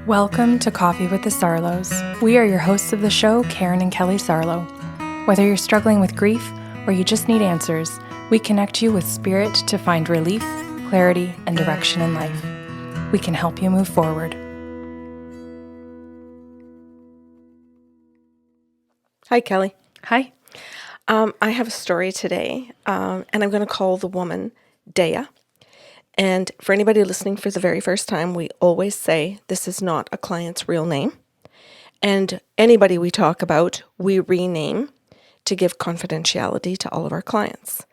Welcome to Coffee with the Sarlos. We are your hosts of the show, Karen and Kelly Sarlo. Whether you're struggling with grief or you just need answers, we connect you with spirit to find relief, clarity, and direction in life. We can help you move forward. Hi, Kelly. Hi. I have a story today, and I'm going to call the woman Daya. And for anybody listening for the very first time, we always say this is not a client's real name. And anybody we talk about, we rename to give confidentiality to all of our clients.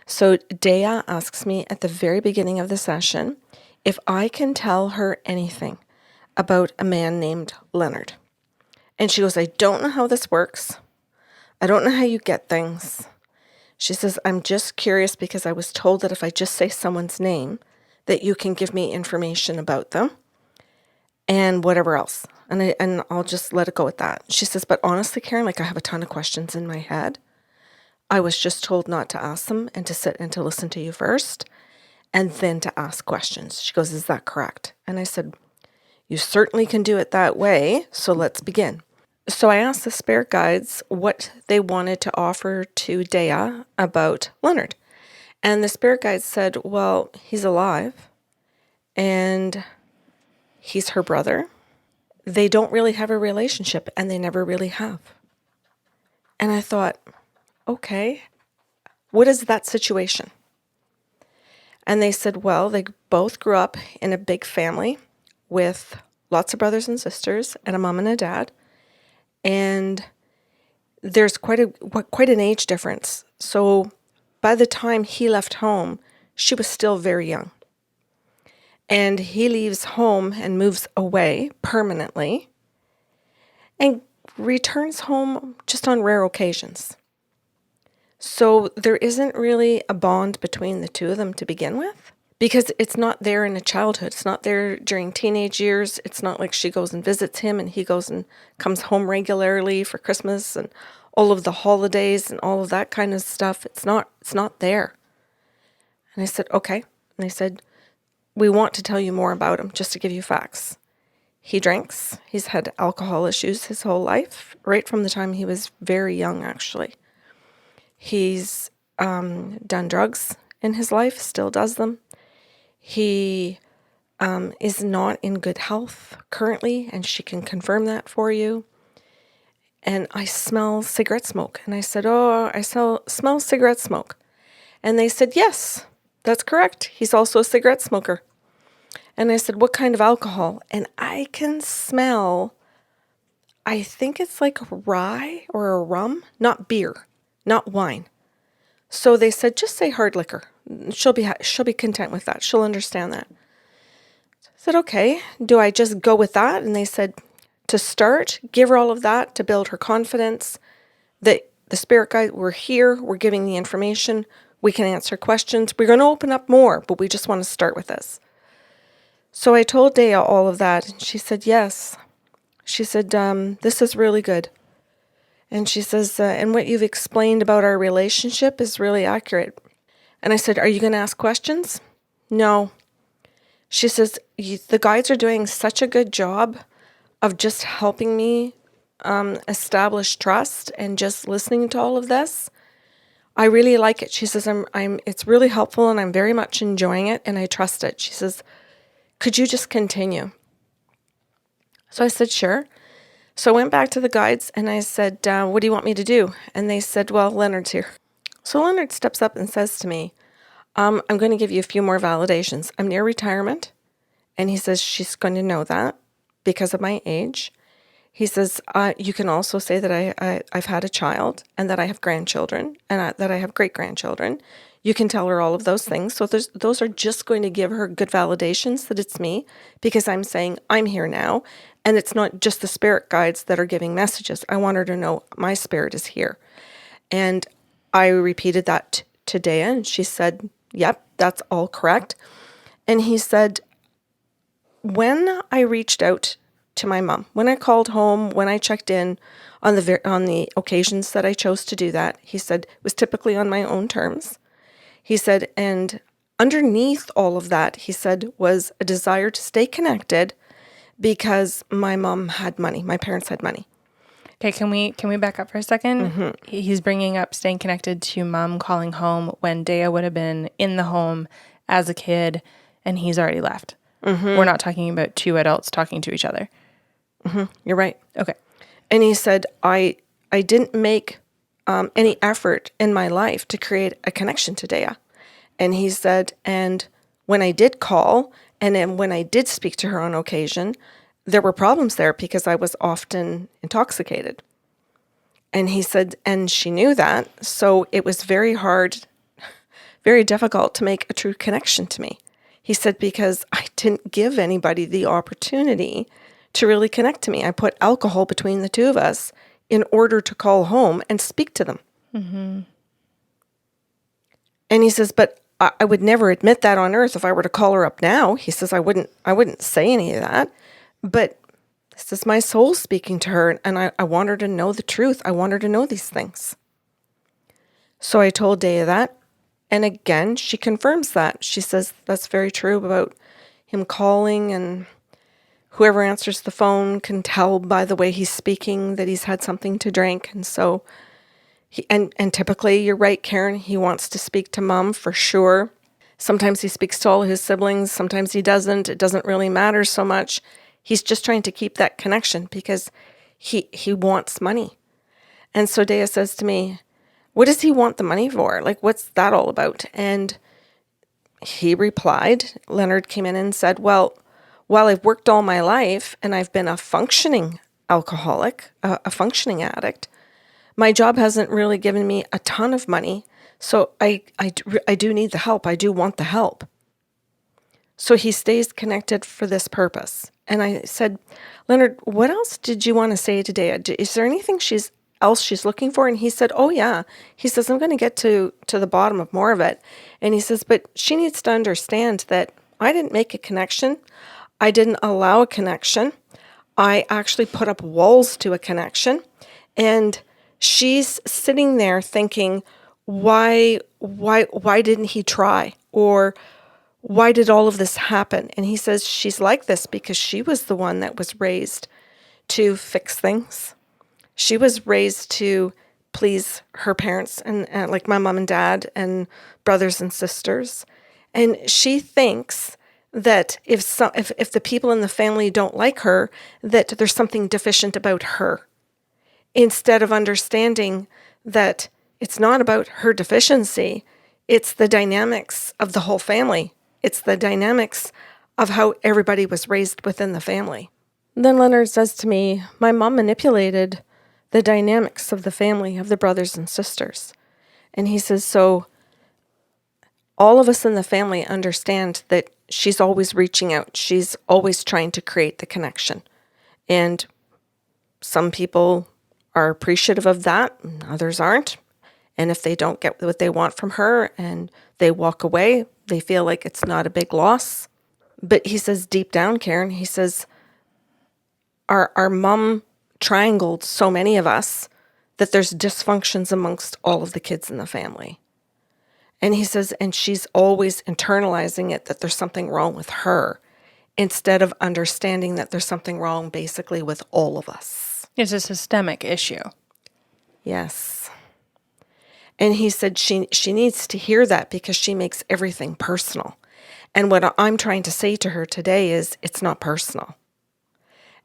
So Daya asks me at the very beginning of the session if I can tell her anything about a man named Leonard. And she goes, I don't know how this works. I don't know how you get things. She says, I'm just curious because I was told that if I just say someone's name, that you can give me information about them and whatever else. And I'll just let it go at that. She says, but honestly, Karen, I have a ton of questions in my head. I was just told not to ask them and to sit and to listen to you first and then to ask questions. She goes, is that correct? And I said, you certainly can do it that way. So let's begin. So I asked the spirit guides what they wanted to offer to Daya about Leonard. And the spirit guides said, well, he's alive and he's her brother. They don't really have a relationship and they never really have. And I thought, okay, what is that situation? And they said, well, they both grew up in a big family with lots of brothers and sisters and a mom and a dad. And there's quite an age difference. So by the time he left home, she was still very young. And he leaves home and moves away permanently and returns home just on rare occasions. So there isn't really a bond between the two of them to begin with because it's not there in a childhood. It's not there during teenage years. It's not like she goes and visits him and he goes and comes home regularly for Christmas and all of the holidays and all of that kind of stuff. It's not there. And I said, okay. And they said, we want to tell you more about him just to give you facts. He drinks. He's had alcohol issues his whole life, right from the time he was very young, actually. He's done drugs in his life, still does them. He is not in good health currently, and she can confirm that for you. And I smell cigarette smoke. And I said, oh, I smell cigarette smoke. And they said, yes, that's correct. He's also a cigarette smoker. And I said, what kind of alcohol? And I can smell, I think it's like rye or a rum, not beer, not wine. So they said, just say hard liquor. She'll be content with that. She'll understand that. So I said, okay, do I just go with that? And they said, to start, give her all of that to build her confidence that the spirit guide, we're here, we're giving the information, we can answer questions. We're going to open up more, but we just want to start with this. So I told Daya all of that, and she said, yes. She said, this is really good. And she says, and what you've explained about our relationship is really accurate. And I said, are you going to ask questions? No. She says, the guides are doing such a good job of just helping me establish trust and just listening to all of this. I really like it. She says, it's really helpful and I'm very much enjoying it and I trust it. She says, could you just continue? So I said, sure. So I went back to the guides and I said, what do you want me to do? And they said, well, Leonard's here. So Leonard steps up and says to me, I'm going to give you a few more validations. I'm near retirement. And he says, she's going to know that because of my age. He says, you can also say that I've had a child and that I have grandchildren and that I have great-grandchildren. You can tell her all of those things. So those are just going to give her good validations that it's me because I'm saying I'm here now. And it's not just the spirit guides that are giving messages. I want her to know my spirit is here. And I repeated that to Daya and she said, yep, that's all correct. And he said, when I reached out to my mom, when I called home, when I checked in on the occasions that I chose to do that, he said it was typically on my own terms. He said, and underneath all of that, he said, was a desire to stay connected because my mom had money. My parents had money. Okay, can we back up for a second? He's bringing up staying connected to mom calling home when Daya would have been in the home as a kid and he's already left. We're not talking about two adults talking to each other. You're right. Okay. And he said, I didn't make any effort in my life to create a connection to Daya. And he said, and when I did call, and then when I did speak to her on occasion, there were problems there because I was often intoxicated. And he said, and she knew that. So it was very hard, very difficult to make a true connection to me. He said, because I didn't give anybody the opportunity to really connect to me. I put alcohol between the two of us in order to call home and speak to them. And he says, but I would never admit that on earth if I were to call her up now. He says, I wouldn't say any of that. But this is my soul speaking to her, and I want her to know the truth. I want her to know these things. So I told Daya that. And again, she confirms that. She says that's very true about him calling, and whoever answers the phone can tell by the way he's speaking that he's had something to drink. And so, and typically, you're right, Karen, he wants to speak to mom for sure. Sometimes he speaks to all his siblings. Sometimes he doesn't. It doesn't really matter so much. He's just trying to keep that connection because he wants money. And so Daya says to me, what does he want the money for? Like, what's that all about? And he replied, Leonard came in and said, well, while I've worked all my life and I've been a functioning alcoholic, a functioning addict, my job hasn't really given me a ton of money. So I do need the help. I do want the help. So he stays connected for this purpose. And I said, Leonard, what else did you want to say today? Is there anything else she's looking for? And he said, oh yeah. He says, I'm going to get to the bottom of more of it. And he says, but she needs to understand that I didn't make a connection. I didn't allow a connection. I actually put up walls to a connection. And she's sitting there thinking, why didn't he try? Or why did all of this happen? And he says she's like this because she was the one that was raised to fix things. She was raised to please her parents and like my mom and dad and brothers and sisters. And she thinks that if the people in the family don't like her, that there's something deficient about her. Instead of understanding that it's not about her deficiency, it's the dynamics of the whole family. It's the dynamics of how everybody was raised within the family. Then Leonard says to me, my mom manipulated the dynamics of the family, of the brothers and sisters. And he says, so all of us in the family understand that she's always reaching out. She's always trying to create the connection. And some people are appreciative of that, and others aren't. And if they don't get what they want from her and they walk away, they feel like it's not a big loss. But he says deep down, Karen, he says, our mom triangled so many of us that there's dysfunctions amongst all of the kids in the family. And he says, and she's always internalizing it, that there's something wrong with her, instead of understanding that there's something wrong basically with all of us. It's a systemic issue. Yes. And he said she needs to hear that because she makes everything personal. And what I'm trying to say to her today is it's not personal.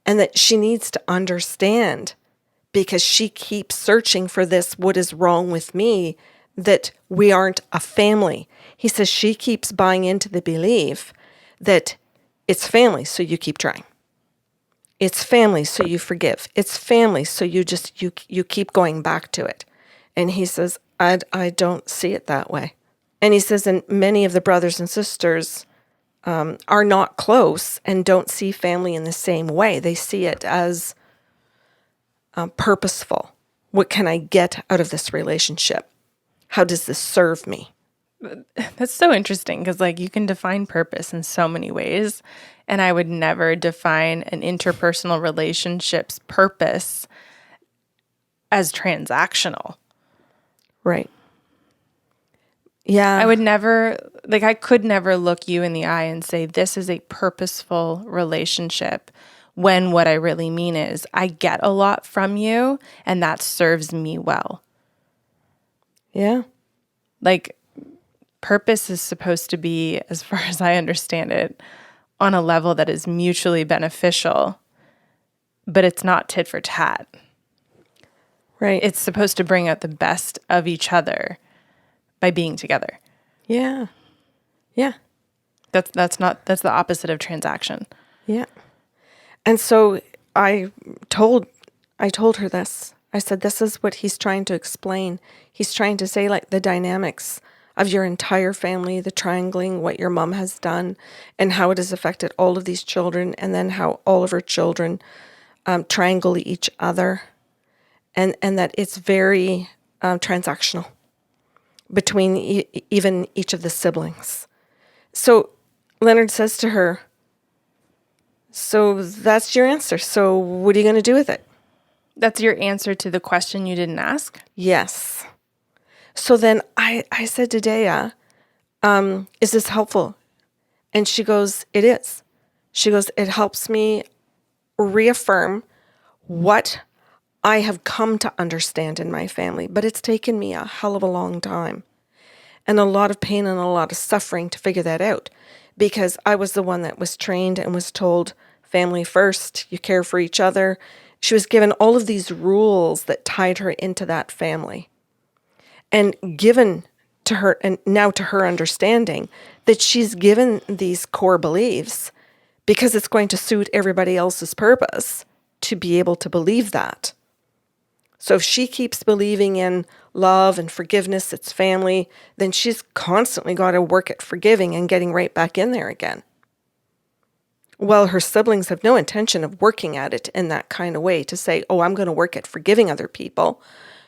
And that she needs to understand, because she keeps searching for this, what is wrong with me, that we aren't a family. He says she keeps buying into the belief that it's family, so you keep trying. It's family, so you forgive. It's family, so you keep going back to it. And he says, I don't see it that way. And he says, and many of the brothers and sisters are not close and don't see family in the same way. They see it as purposeful. What can I get out of this relationship? How does this serve me? That's so interesting because, like, you can define purpose in so many ways. And I would never define an interpersonal relationship's purpose as transactional. Right. Yeah. I could never look you in the eye and say, this is a purposeful relationship when what I really mean is I get a lot from you and that serves me well. Yeah. Like, purpose is supposed to be, as far as I understand it, on a level that is mutually beneficial, but it's not tit for tat. Right. It's supposed to bring out the best of each other by being together. Yeah. Yeah. That's the opposite of transaction. Yeah. And so I told her this. I said, this is what he's trying to explain. He's trying to say, like, the dynamics of your entire family, the triangling, what your mom has done, and how it has affected all of these children, and then how all of her children triangle each other, and that it's very transactional between even each of the siblings. So Leonard says to her, so that's your answer. So what are you going to do with it? That's your answer to the question you didn't ask? Yes. So then I said to Daya, is this helpful? And she goes, it is. She goes, it helps me reaffirm what I have come to understand in my family, but it's taken me a hell of a long time and a lot of pain and a lot of suffering to figure that out, because I was the one that was trained and was told family first, you care for each other. She was given all of these rules that tied her into that family, and given to her, and now to her understanding that she's given these core beliefs because it's going to suit everybody else's purpose to be able to believe that. So if she keeps believing in love and forgiveness, it's family, then she's constantly got to work at forgiving and getting right back in there again. Well, her siblings have no intention of working at it in that kind of way to say, oh, I'm going to work at forgiving other people.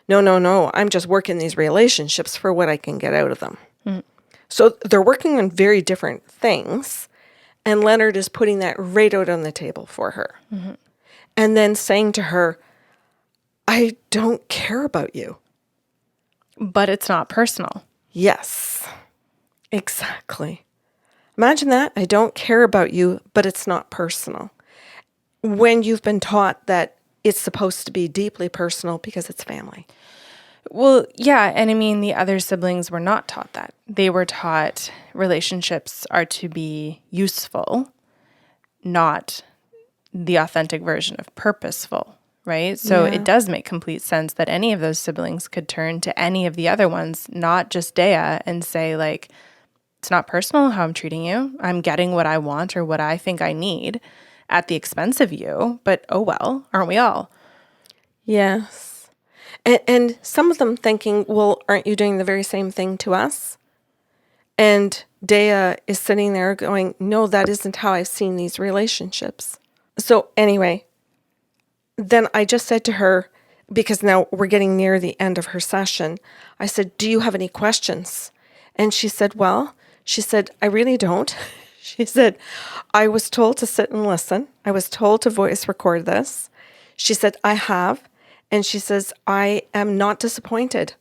No. I'm just working these relationships for what I can get out of them. Mm. So they're working on very different things. And Leonard is putting that right out on the table for her. Mm-hmm. And then saying to her, I don't care about you. But it's not personal. Yes, exactly. Imagine that. I don't care about you, but it's not personal. When you've been taught that it's supposed to be deeply personal because it's family. Well, yeah. And I mean, the other siblings were not taught that. They were taught relationships are to be useful, not the authentic version of purposeful, right? So It does make complete sense that any of those siblings could turn to any of the other ones, not just Daya, and say, like, it's not personal how I'm treating you. I'm getting what I want or what I think I need at the expense of you, but oh well, aren't we all? Yes. And some of them thinking, well, aren't you doing the very same thing to us? And Daya is sitting there going, no, that isn't how I've seen these relationships. So anyway, then I just said to her, because now we're getting near the end of her session, I said, do you have any questions? And she said, I really don't. She said, I was told to sit and listen. I was told to voice record this. She said, I have. And she says, I am not disappointed.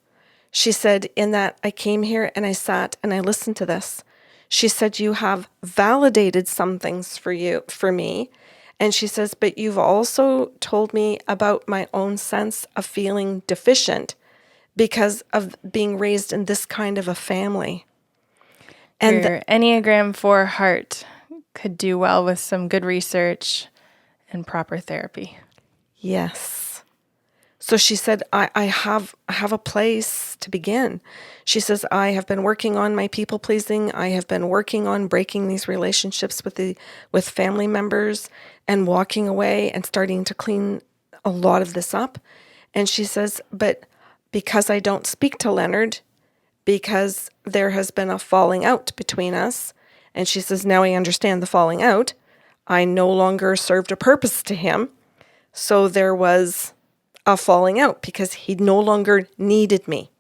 She said, in that I came here and I sat and I listened to this. She said, you have validated some things for me. And she says, but you've also told me about my own sense of feeling deficient because of being raised in this kind of a family. And your Enneagram 4 heart could do well with some good research and proper therapy. Yes. So she said, I have a place to begin. She says, I have been working on my people pleasing. I have been working on breaking these relationships with family members and walking away and starting to clean a lot of this up. And she says, but because I don't speak to Leonard, because there has been a falling out between us. And she says, now I understand the falling out. I no longer served a purpose to him. So there was a falling out because he no longer needed me.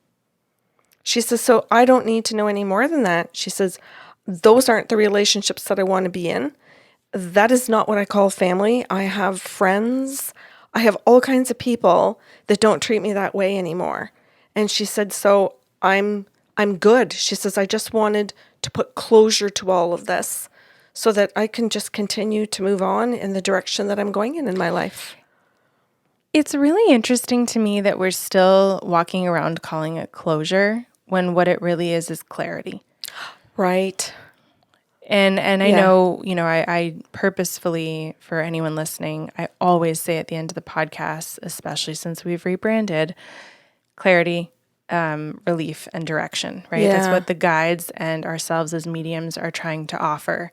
She says, so I don't need to know any more than that. She says, those aren't the relationships that I want to be in. That is not what I call family. I have friends. I have all kinds of people that don't treat me that way anymore. And she said, so I'm good. She says, I just wanted to put closure to all of this so that I can just continue to move on in the direction that I'm going in my life. It's really interesting to me that we're still walking around calling it closure when what it really is clarity. Right. And I Yeah. know, I purposefully, for anyone listening, I always say at the end of the podcast, especially since we've rebranded, clarity, relief, and direction, right? That's Yeah. what the guides and ourselves as mediums are trying to offer.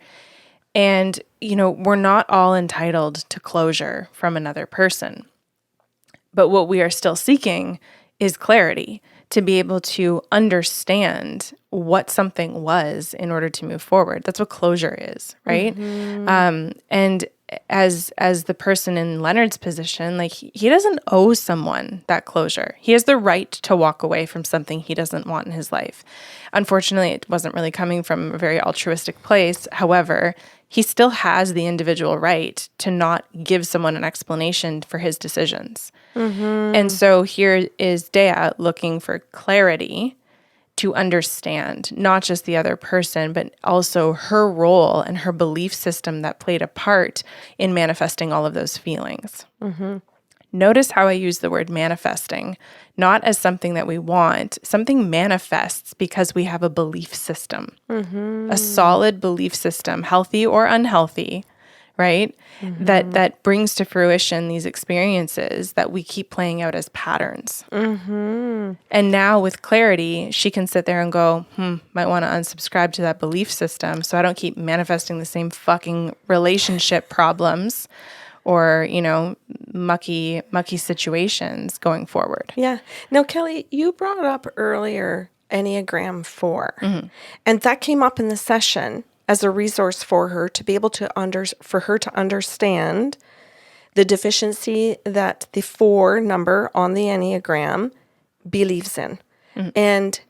And, we're not all entitled to closure from another person. But what we are still seeking is clarity, to be able to understand what something was in order to move forward. That's what closure is, right? And as the person in Leonard's position, like he doesn't owe someone that closure. He has the right to walk away from something he doesn't want in his life. Unfortunately, it wasn't really coming from a very altruistic place. However, he still has the individual right to not give someone an explanation for his decisions. And so here is Daya looking for clarity to understand not just the other person, but also her role and her belief system that played a part in manifesting all of those feelings. Notice how I use the word manifesting, not as something that we want. Something manifests because we have a belief system, a solid belief system, healthy or unhealthy, right? That brings to fruition these experiences that we keep playing out as patterns. And now with clarity, she can sit there and go, might want to unsubscribe to that belief system so I don't keep manifesting the same fucking relationship problems or, mucky situations going forward. Yeah. Now, Kelly, you brought up earlier Enneagram 4, and that came up in the session as a resource for her to be able to understand the deficiency that the 4 number on the Enneagram believes in. And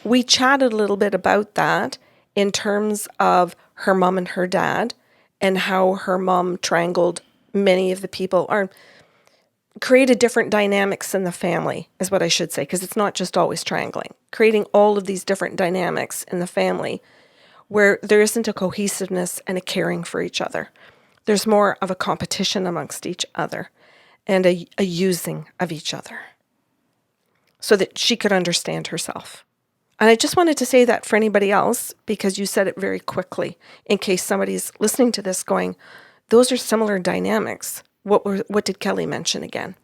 we chatted a little bit about that in terms of her mom and her dad and how her mom triangled many of the people, or created different dynamics in the family, is what I should say, because it's not just always triangling. Creating all of these different dynamics in the family where there isn't a cohesiveness and a caring for each other. There's more of a competition amongst each other and a using of each other so that she could understand herself. And I just wanted to say that for anybody else, because you said it very quickly, in case somebody's listening to this going, those are similar dynamics. What did Kelly mention again?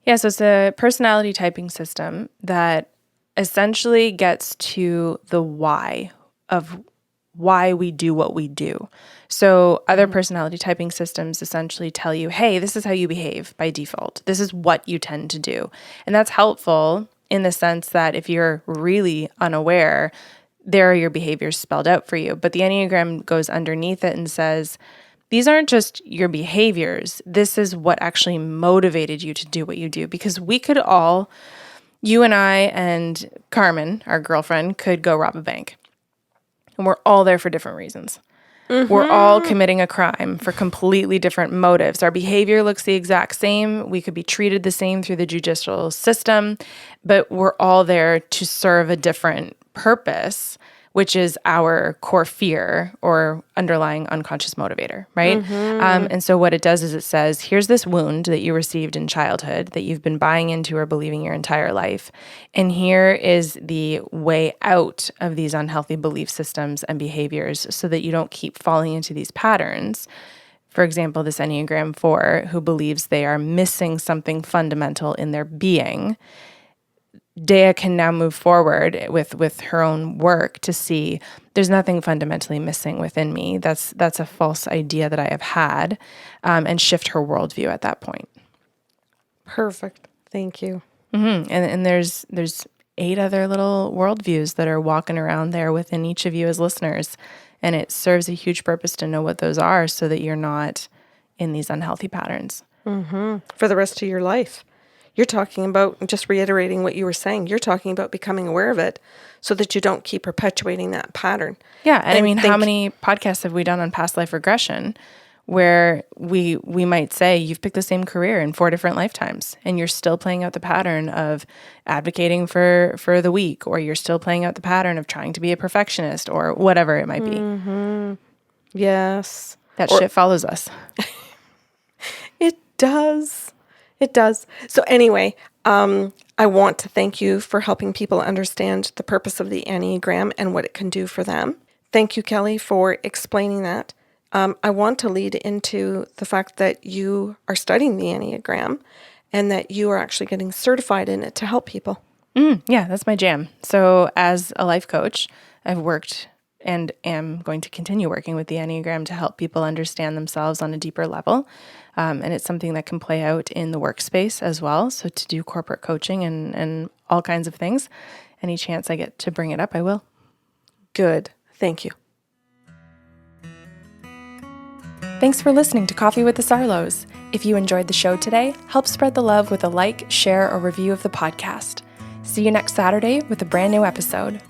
Yeah, so it's a personality typing system that essentially gets to the why of why we do what we do. So other personality typing systems essentially tell you, hey, this is how you behave by default. This is what you tend to do. And that's helpful in the sense that if you're really unaware, there are your behaviors spelled out for you. But the Enneagram goes underneath it and says, these aren't just your behaviors. This is what actually motivated you to do what you do. Because we could all, you and I and Carmen, our girlfriend, could go rob a bank. And we're all there for different reasons. We're all committing a crime for completely different motives. Our behavior looks the exact same. We could be treated the same through the judicial system, but we're all there to serve a different purpose, which is our core fear or underlying unconscious motivator, right? And so what it does is it says, here's this wound that you received in childhood that you've been buying into or believing your entire life. And here is the way out of these unhealthy belief systems and behaviors so that you don't keep falling into these patterns. For example, this Enneagram 4, who believes they are missing something fundamental in their being. Daya can now move forward with her own work to see there's nothing fundamentally missing within me. That's a false idea that I have had, and shift her worldview at that point. Perfect. Thank you. And there's 8 other little worldviews that are walking around there within each of you as listeners, and it serves a huge purpose to know what those are so that you're not in these unhealthy patterns. For the rest of your life. You're talking about, just reiterating what you were saying, you're talking about becoming aware of it so that you don't keep perpetuating that pattern. Yeah. And I mean, how many podcasts have we done on past life regression where we might say you've picked the same career in 4 different lifetimes and you're still playing out the pattern of advocating for the weak, or you're still playing out the pattern of trying to be a perfectionist or whatever it might be. Yes. That shit follows us. It does. It does. So anyway, I want to thank you for helping people understand the purpose of the Enneagram and what it can do for them. Thank you, Kelly, for explaining that. I want to lead into the fact that you are studying the Enneagram and that you are actually getting certified in it to help people. Yeah, that's my jam. So as a life coach, I've worked and am going to continue working with the Enneagram to help people understand themselves on a deeper level. And it's something that can play out in the workspace as well. So to do corporate coaching and all kinds of things, any chance I get to bring it up, I will. Good. Thank you. Thanks for listening to Coffee with the Sarlos. If you enjoyed the show today, help spread the love with a like, share, or review of the podcast. See you next Saturday with a brand new episode.